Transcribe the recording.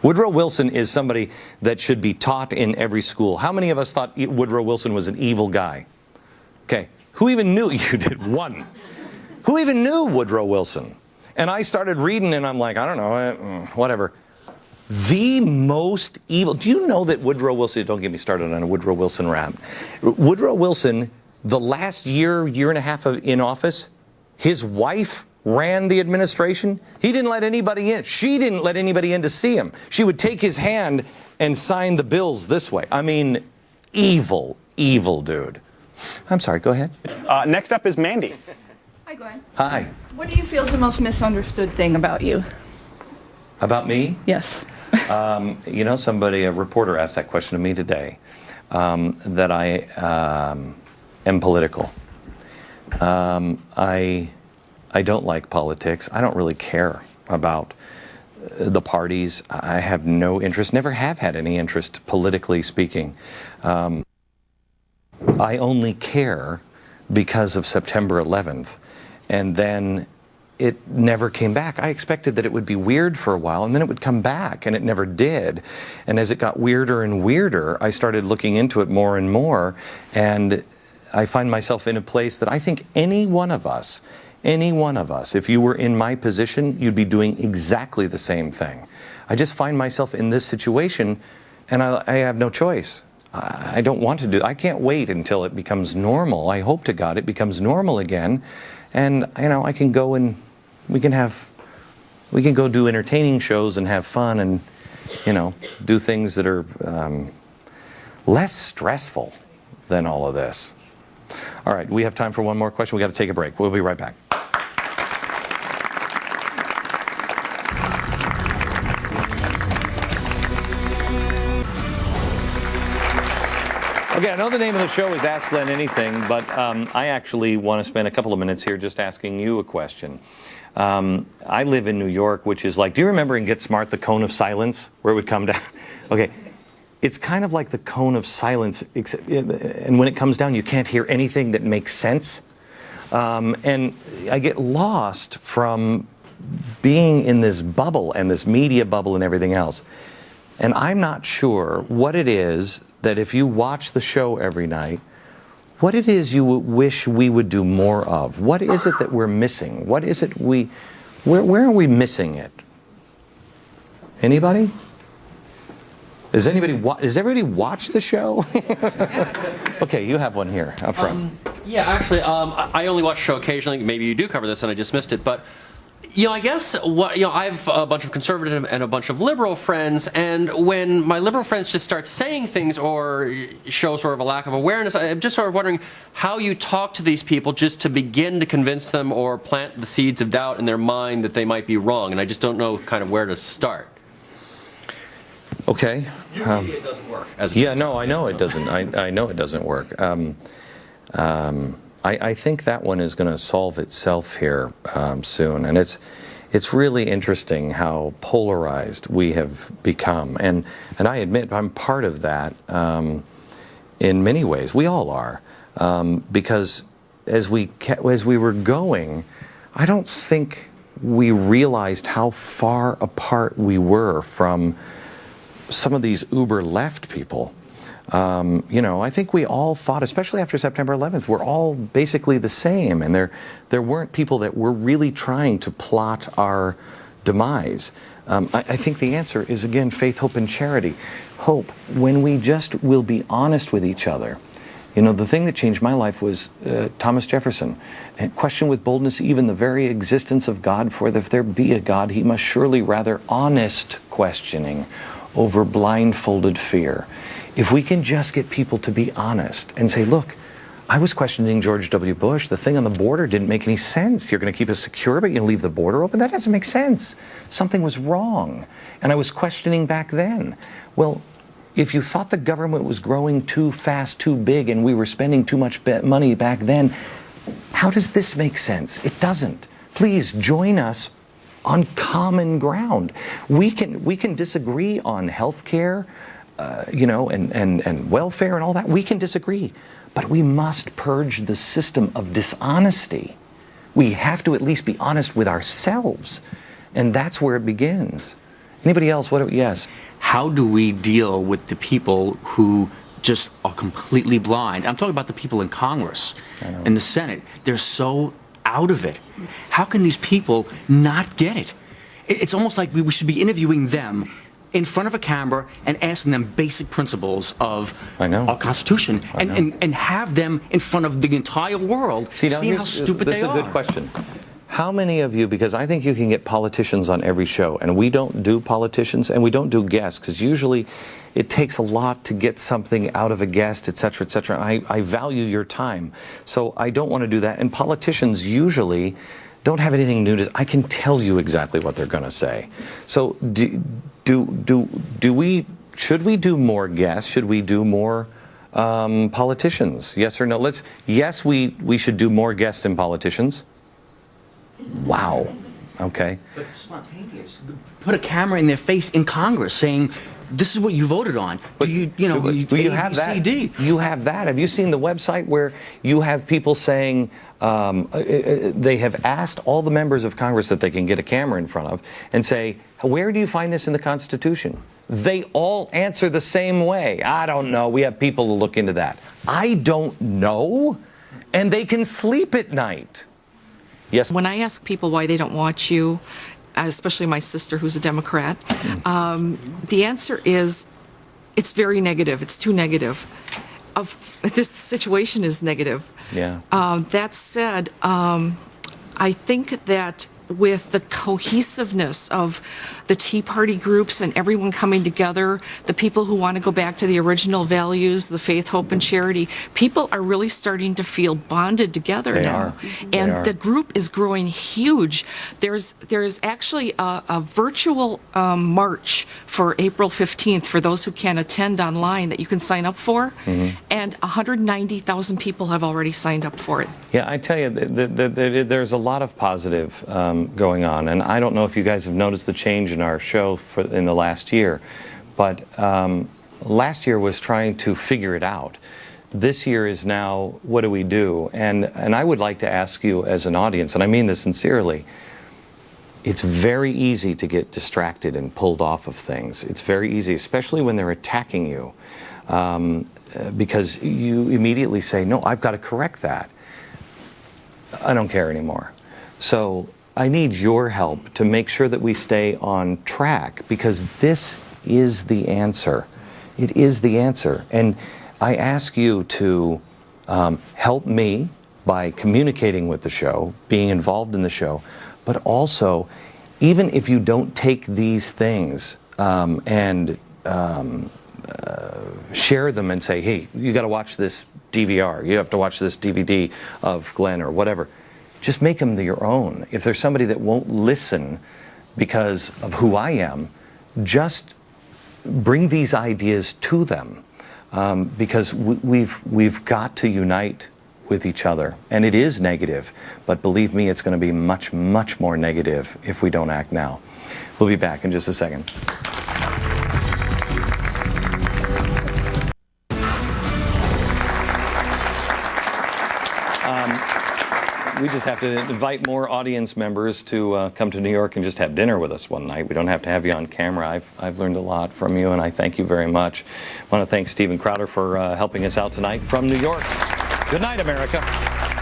Woodrow Wilson is somebody that should be taught in every school. How many of us thought Woodrow Wilson was an evil guy? Okay. Who even knew? You did. One. Who even knew Woodrow Wilson? And I started reading and I'm like, I don't know, whatever. The most evil. Do you know that Woodrow Wilson, don't get me started on a Woodrow Wilson rap. Woodrow Wilson, the last year, year and a half in office, his wife ran the administration. He didn't let anybody in. She didn't let anybody in to see him. She would take his hand and sign the bills this way. I mean, evil, evil dude. I'm sorry, go ahead. Next up is Mandy. Hi, Glenn. Hi. What do you feel is the most misunderstood thing about you? About me? Yes. You know, a reporter asked that question to me today, that I am political. I don't like politics. I don't really care about the parties. I have no interest, never have had any interest, politically speaking. I only care because of September 11th. And then it never came back. I expected that it would be weird for a while, and then it would come back, and it never did. And as it got weirder and weirder, I started looking into it more and more, and I find myself in a place that I think any one of us, if you were in my position, you'd be doing exactly the same thing. I just find myself in this situation, and I have no choice. I don't want to do it. I can't wait until it becomes normal. I hope to God it becomes normal again. And, you know, I can go and we can go do entertaining shows and have fun and, you know, do things that are less stressful than all of this. All right, we have time for one more question. We got to take a break. We'll be right back. Okay, I know the name of the show is Ask Glenn Anything, but I actually want to spend a couple of minutes here just asking you a question. I live in New York, which is like, do you remember in Get Smart, the cone of silence, where it would come down? Okay, it's kind of like the cone of silence, except, and when it comes down, you can't hear anything that makes sense. And I get lost from being in this bubble and this media bubble and everything else. And I'm not sure what it is that if you watch the show every night, what it is you wish we would do more of. What is it that we're missing? What is it where are we missing it? Anybody? Does everybody watch the show? Okay, you have one here up front. Yeah, actually, I only watch the show occasionally. Maybe you do cover this and I just missed it, but you know, I guess I have a bunch of conservative and a bunch of liberal friends, and when my liberal friends just start saying things or show sort of a lack of awareness, I'm just sort of wondering how you talk to these people just to begin to convince them or plant the seeds of doubt in their mind that they might be wrong, and I just don't know kind of where to start. Okay. Usually it doesn't work. Yeah, no, I know it doesn't. I know it doesn't work. I think that one is going to solve itself here soon, and it's really interesting how polarized we have become, and I admit I'm part of that in many ways. We all are, because as we were going, I don't think we realized how far apart we were from some of these uber left people. You know, I think we all thought, especially after September 11th, we're all basically the same, and there weren't people that were really trying to plot our demise. I think the answer is, again, faith, hope, and charity. Hope, when we just will be honest with each other. You know, the thing that changed my life was Thomas Jefferson. And question with boldness even the very existence of God, for if there be a God, he must surely rather honest questioning over blindfolded fear. If we can just get people to be honest and say, look, I was questioning George W. Bush. The thing on the border didn't make any sense. You're going to keep us secure, but you're going to leave the border open? That doesn't make sense. Something was wrong. And I was questioning back then. Well, if you thought the government was growing too fast, too big, and we were spending too much money back then, how does this make sense? It doesn't. Please join us on common ground. We can disagree on health care, you know, and welfare and all that. We can disagree, but we must purge the system of dishonesty. We have to at least be honest with ourselves, and that's where it begins. Anybody else? Yes. How do we deal with the people who just are completely blind? I'm talking about the people in Congress and the Senate. They're so out of it. How can these people not get it? It's almost like we should be interviewing them in front of a camera and asking them basic principles of our Constitution and have them in front of the entire world seeing how stupid they are. This is a good question. How many of you, because I think you can get politicians on every show, and we don't do politicians and we don't do guests, because usually it takes a lot to get something out of a guest, et cetera, et cetera. I value your time, so I don't want to do that. And politicians usually don't have anything new to. I can tell you exactly what they're going to say. So should we do more guests? Should we do more politicians? Yes or no? Yes, we should do more guests and politicians. Wow. Okay. But spontaneous. Put a camera in their face in Congress saying, "This is what you voted on." But you have that. You have that. Have you seen the website where you have people saying they have asked all the members of Congress that they can get a camera in front of and say, "Where do you find this in the Constitution?" They all answer the same way. I don't know. We have people to look into that. I don't know. And they can sleep at night. Yes. When I ask people why they don't watch you, especially my sister who's a Democrat, the answer is it's very negative. It's too negative. This situation is negative. Yeah. That said, I think that with the cohesiveness of the Tea Party groups and everyone coming together, the people who want to go back to the original values, the faith, hope, and charity, people are really starting to feel bonded together now. And the group is growing huge. There's actually a virtual march for April 15th for those who can't attend online that you can sign up for, and 190,000 people have already signed up for it. Yeah, I tell you, there's a lot of positive going on, and I don't know if you guys have noticed the change in our show in the last year, but last year was trying to figure it out. This year is now, what do we do? And I would like to ask you as an audience, and I mean this sincerely, it's very easy to get distracted and pulled off of things. It's very easy, especially when they're attacking you, because you immediately say, no, I've got to correct that. I don't care anymore. So I need your help to make sure that we stay on track, because this is the answer. It is the answer. And I ask you to help me by communicating with the show, being involved in the show, but also, even if you don't take these things and share them and say, hey, you got to watch this DVR, you have to watch this DVD of Glenn or whatever. Just make them your own. If there's somebody that won't listen because of who I am, just bring these ideas to them, because we've got to unite with each other. And it is negative, but believe me, it's going to be much, much more negative if we don't act now. We'll be back in just a second. We just have to invite more audience members to come to New York and just have dinner with us one night. We don't have to have you on camera. I've learned a lot from you, and I thank you very much. I want to thank Steven Crowder for helping us out tonight from New York. Good night, America.